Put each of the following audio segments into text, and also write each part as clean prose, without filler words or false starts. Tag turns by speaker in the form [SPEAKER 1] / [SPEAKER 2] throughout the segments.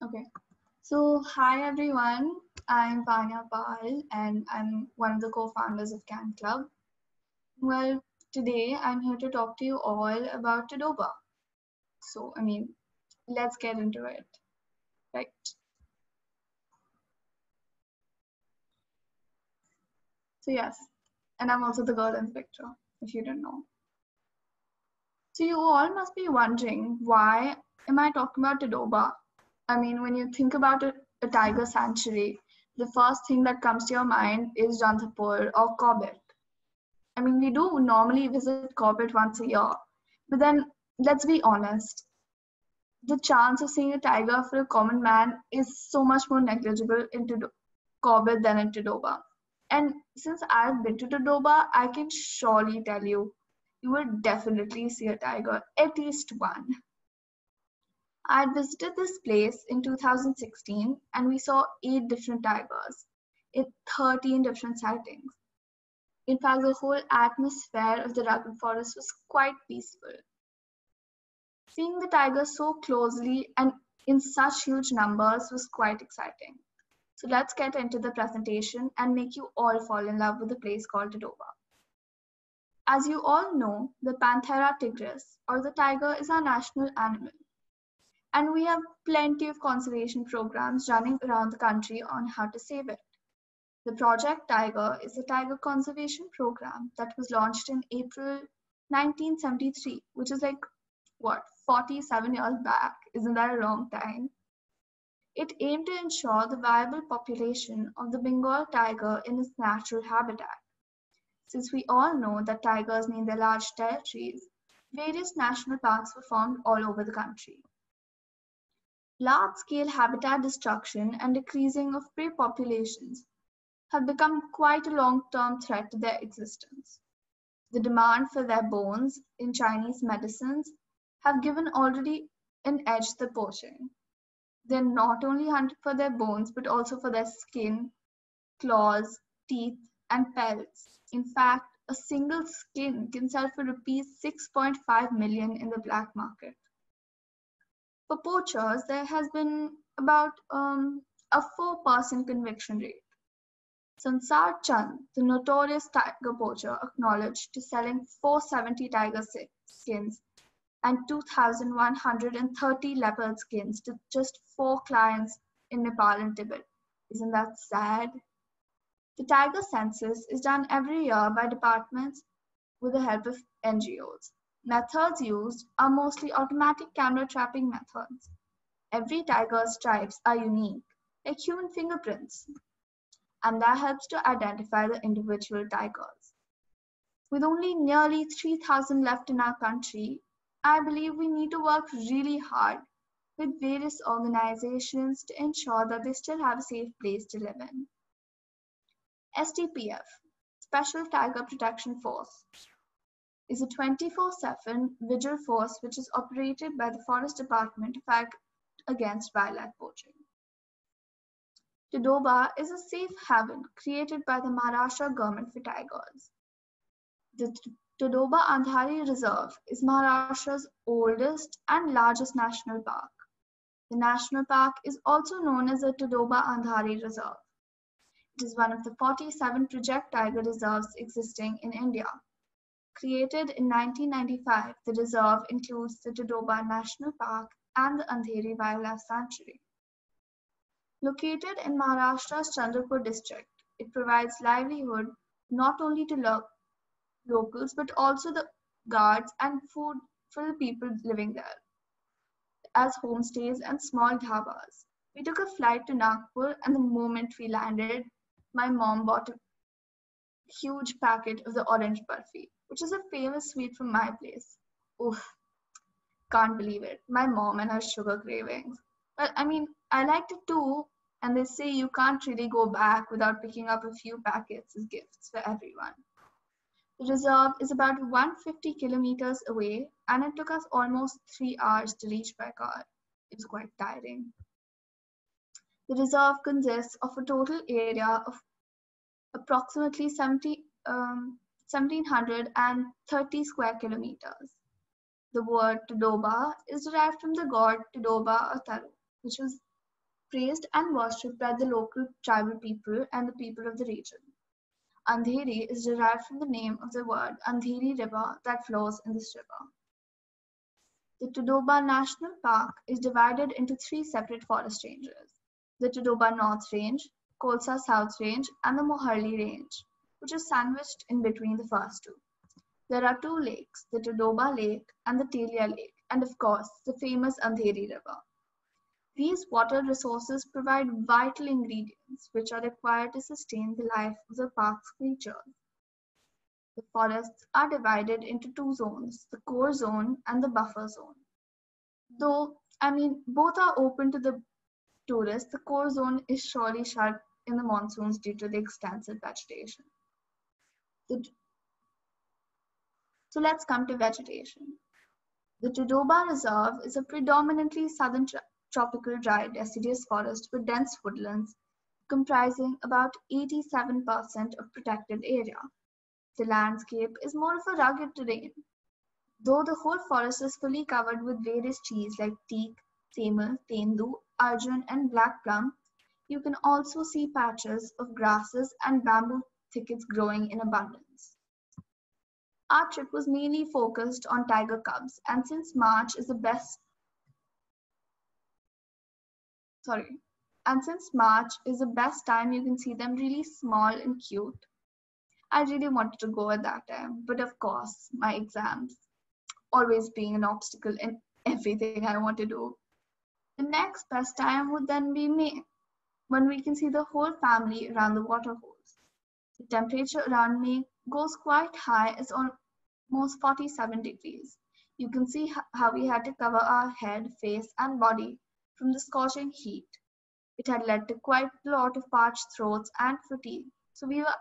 [SPEAKER 1] Okay. So, hi everyone. I'm Vanya and I'm one of the co-founders of Can Club. Well, today I'm here to talk to you all about Tadoba. Let's get into it. Right. So, yes, and I'm also the girl in the picture, if you didn't know. So, you all must be wondering, why am I talking about Tadoba? When you think about a tiger sanctuary, the first thing that comes to your mind is Janthapur or Corbett. We do normally visit Corbett once a year, but then let's be honest, the chance of seeing a tiger for a common man is so much more negligible in Corbett than in Tadoba. And since I've been to Tadoba, I can surely tell you, you will definitely see a tiger, at least one. I had visited this place in 2016 and we saw 8 different tigers in 13 different sightings. In fact, the whole atmosphere of the rugged forest was quite peaceful. Seeing the tigers so closely and in such huge numbers was quite exciting. So let's get into the presentation and make you all fall in love with the place called Tadoba. As you all know, the Panthera tigris, or the tiger, is our national animal. And we have plenty of conservation programs running around the country on how to save it. The Project Tiger is a tiger conservation program that was launched in April 1973, which is like, what, 47 years back? Isn't that a long time? It aimed to ensure the viable population of the Bengal tiger in its natural habitat. Since we all know that tigers need their large territories, various national parks were formed all over the country. Large-scale habitat destruction and decreasing of prey populations have become quite a long-term threat to their existence. The demand for their bones in Chinese medicines have given already an edge to poaching. They're not only hunted for their bones but also for their skin, claws, teeth, and pelts. In fact, a single skin can sell for rupees 6.5 million in the black market. For poachers, there has been about a 4% conviction rate. Sansar Chand, the notorious tiger poacher, acknowledged to selling 470 tiger skins and 2,130 leopard skins to just 4 clients in Nepal and Tibet. Isn't that sad? The tiger census is done every year by departments with the help of NGOs. Methods used are mostly automatic camera trapping methods. Every tiger's stripes are unique, like human fingerprints, and that helps to identify the individual tigers. With only nearly 3,000 left in our country, I believe we need to work really hard with various organizations to ensure that they still have a safe place to live in. STPF, Special Tiger Protection Force, is a 24/7 vigil force which is operated by the Forest Department to fight against wildlife poaching. Tadoba is a safe haven created by the Maharashtra government for tigers. The Tadoba Andhari Reserve is Maharashtra's oldest and largest national park. The national park is also known as the Tadoba Andhari Reserve. It is one of the 47 project tiger reserves existing in India. Created in 1995, the reserve includes the Tadoba National Park and the Andheri Wildlife Sanctuary. Located in Maharashtra's Chandrapur district, it provides livelihood not only to locals but also the guards and food for the people living there, as homestays and small dhabas. We took a flight to Nagpur, and the moment we landed, my mom bought a huge packet of the orange barfi, which is a famous sweet from my place. Oof, can't believe it. My mom and her sugar cravings. Well, I liked it too, and they say you can't really go back without picking up a few packets as gifts for everyone. The reserve is about 150 kilometers away, and it took us almost 3 hours to reach by car. It was quite tiring. The reserve consists of a total area of approximately 1,730 square kilometers. The word Tadoba is derived from the god Tadoba or Taru, which was praised and worshipped by the local tribal people and the people of the region. Andheri is derived from the name of the word Andheri River that flows in this river. The Tadoba National Park is divided into three separate forest ranges: the Tadoba North Range, Kholsa South Range, and the Moharli Range, which is sandwiched in between the first two. There are two lakes, the Tadoba Lake and the Telia Lake, and of course, the famous Andheri River. These water resources provide vital ingredients which are required to sustain the life of the park's creatures. The forests are divided into two zones, the core zone and the buffer zone. Though, both are open to the tourists, the core zone is surely shut in the monsoons due to the extensive vegetation. So let's come to vegetation. The Tadoba Reserve is a predominantly southern tropical dry deciduous forest with dense woodlands comprising about 87% of protected area. The landscape is more of a rugged terrain. Though the whole forest is fully covered with various trees like teak, temal, tendu, arjun, and black plum, you can also see patches of grasses and bamboo thickets growing in abundance. Our trip was mainly focused on tiger cubs, and since March is the best time you can see them really small and cute. I really wanted to go at that time, but of course, my exams always being an obstacle in everything I want to do. The next best time would then be May, when we can see the whole family around the waterholes. The temperature around May goes quite high, it's almost 47 degrees. You can see how we had to cover our head, face, and body from the scorching heat. It had led to quite a lot of parched throats and fatigue, so we were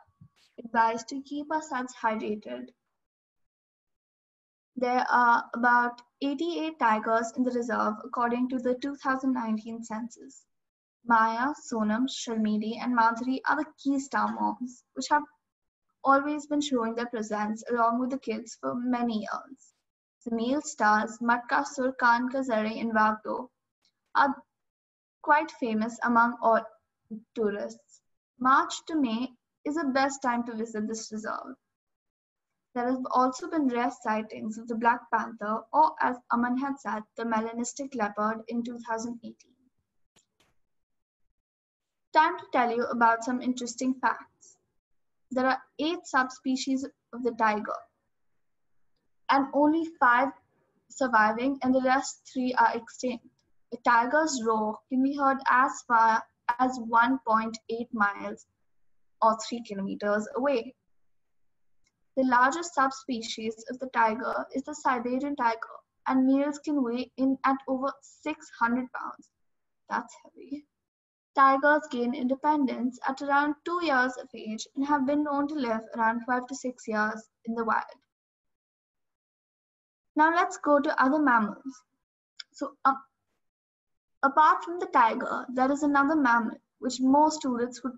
[SPEAKER 1] advised to keep ourselves hydrated. There are about 88 tigers in the reserve according to the 2019 census. Maya, Sonam, Sharmili, and Madhuri are the key star moms, which have always been showing their presence along with the kids for many years. The male stars, Matka, Surkan, Kazari, and Vagdo, are quite famous among all tourists. March to May is the best time to visit this reserve. There have also been rare sightings of the black panther, or as Aman had said, the melanistic leopard in 2018. Time to tell you about some interesting facts. There are 8 subspecies of the tiger, and only 5 surviving, and the rest 3 are extinct. A tiger's roar can be heard as far as 1.8 miles or 3 kilometers away. The largest subspecies of the tiger is the Siberian tiger, and males can weigh in at over 600 pounds. That's heavy. Tigers gain independence at around 2 years of age and have been known to live around 12 to 6 years in the wild. Now let's go to other mammals. So apart from the tiger, there is another mammal which most tourists would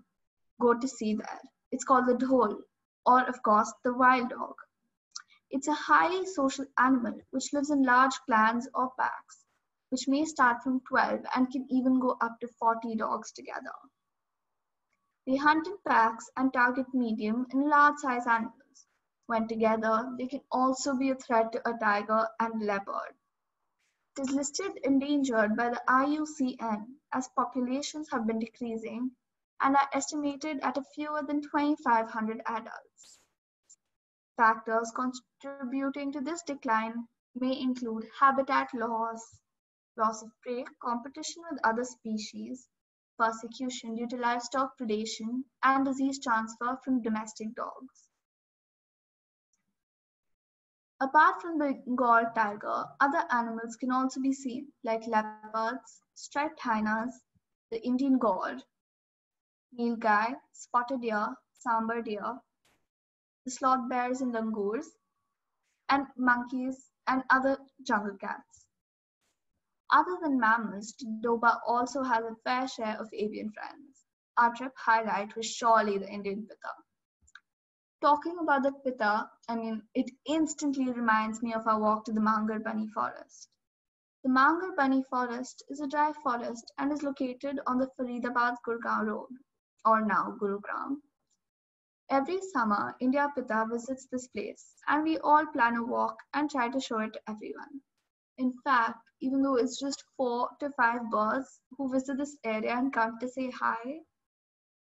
[SPEAKER 1] go to see there. It's called the dhole, or of course the wild dog. It's a highly social animal which lives in large clans or packs, which may start from 12 and can even go up to 40 dogs together. They hunt in packs and target medium and large size animals. When together, they can also be a threat to a tiger and leopard. It is listed endangered by the IUCN as populations have been decreasing and are estimated at a fewer than 2,500 adults. Factors contributing to this decline may include habitat loss, loss of prey, competition with other species, persecution due to livestock predation, and disease transfer from domestic dogs. Apart from the Bengal tiger, other animals can also be seen, like leopards, striped hyenas, the Indian gaur, nilgai, spotted deer, sambar deer, the sloth bears and langurs, and monkeys and other jungle cats. Other than mammals, Tadoba also has a fair share of avian friends. Our trip highlight was surely the Indian pitta. Talking about the pitta, it instantly reminds me of our walk to the Mangar Bunny forest. The Mangar Bunny Forest is a dry forest and is located on the Faridabad-Gurgaon road, or now Gurugram. Every summer, India Pita visits this place, and we all plan a walk and try to show it to everyone. In fact, even though it's just 4 to 5 birds who visit this area and come to say hi,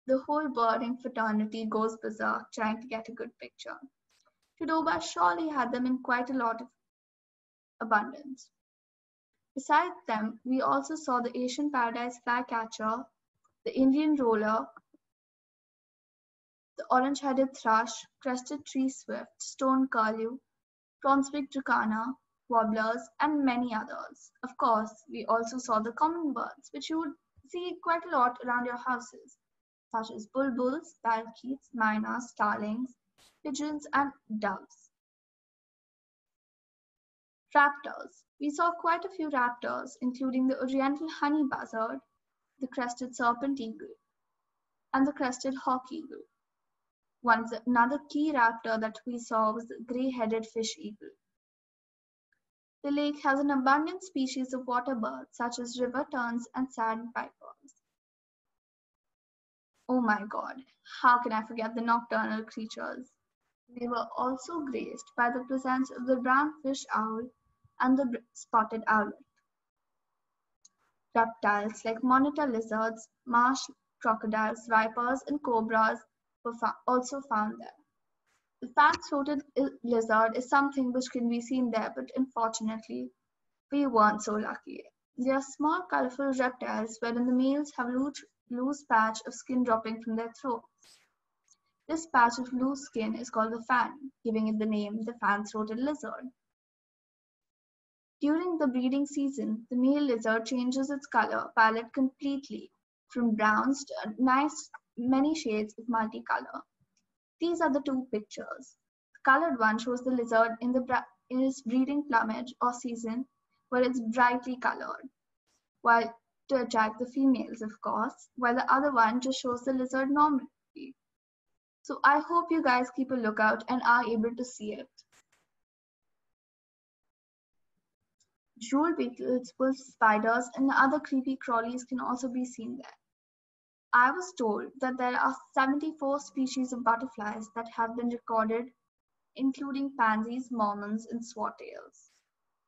[SPEAKER 1] the whole birding fraternity goes berserk trying to get a good picture. Tadoba surely had them in quite a lot of abundance. Besides them, we also saw the Asian paradise flycatcher, the Indian roller, the orange-headed thrush, crested tree swift, stone curlew, Brunswick jacana, warblers, and many others. Of course, we also saw the common birds, which you would see quite a lot around your houses, such as bulbuls, parakeets, mynas, starlings, pigeons, and doves. Raptors. We saw quite a few raptors, including the oriental honey buzzard, the crested serpent eagle, and the crested hawk eagle. Another key raptor that we saw was the gray-headed fish eagle. The lake has an abundant species of water birds such as river terns and sandpipers. Oh my god, how can I forget the nocturnal creatures? We were also graced by the presence of the brown fish owl and the spotted owlet. Reptiles like monitor lizards, marsh crocodiles, vipers, and cobras were also found there. The fan-throated lizard is something which can be seen there, but unfortunately, we weren't so lucky. They are small, colorful reptiles wherein the males have a loose patch of skin dropping from their throats. This patch of loose skin is called the fan, giving it the name the fan-throated lizard. During the breeding season, the male lizard changes its color palette completely, from browns to many shades of multicolor. These are the two pictures. The colored one shows the lizard in its breeding plumage or season, where it's brightly colored, while to attract the females, of course, while the other one just shows the lizard normally. So I hope you guys keep a lookout and are able to see it. Jewel beetles, wolf spiders, and other creepy crawlies can also be seen there. I was told that there are 74 species of butterflies that have been recorded, including pansies, mormons, and swordtails.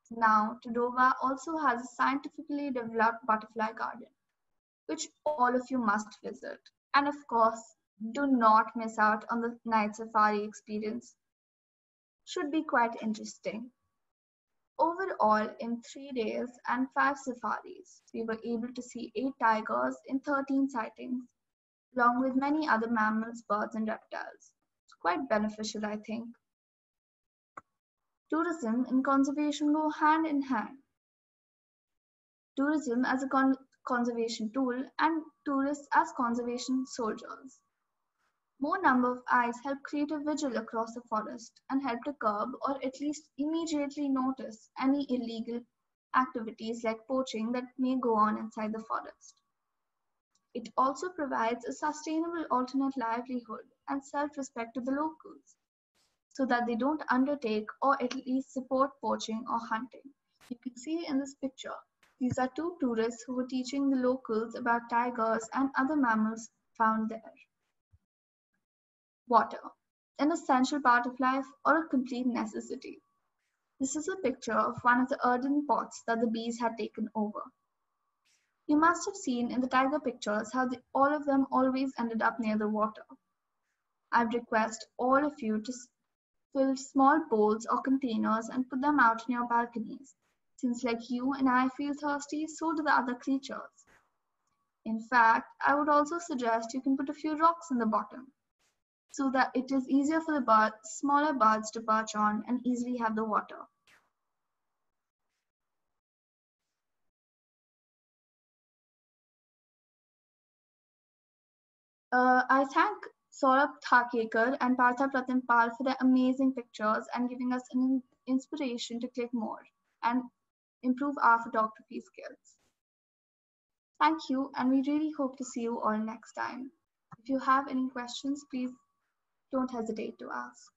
[SPEAKER 1] Now, Tadoba also has a scientifically developed butterfly garden, which all of you must visit. And of course, do not miss out on the night safari experience. Should be quite interesting. Overall, in 3 days and 5 safaris, we were able to see 8 tigers in 13 sightings, along with many other mammals, birds, and reptiles. It's quite beneficial, I think. Tourism and conservation go hand in hand. Tourism as a conservation tool and tourists as conservation soldiers. More number of eyes help create a vigil across the forest and help to curb or at least immediately notice any illegal activities like poaching that may go on inside the forest. It also provides a sustainable alternate livelihood and self-respect to the locals so that they don't undertake or at least support poaching or hunting. You can see in this picture, these are 2 tourists who were teaching the locals about tigers and other mammals found there. Water, an essential part of life or a complete necessity. This is a picture of one of the earthen pots that the bees had taken over. You must have seen in the tiger pictures how all of them always ended up near the water. I would request all of you to fill small bowls or containers and put them out on your balconies, since like you and I feel thirsty, so do the other creatures. In fact, I would also suggest you can put a few rocks in the bottom, so that it is easier for the smaller birds to perch on and easily have the water. I thank Saurabh Thakekar and Partha Pratim Pal for their amazing pictures and giving us an inspiration to click more and improve our photography skills. Thank you, and we really hope to see you all next time. If you have any questions, please don't hesitate to ask.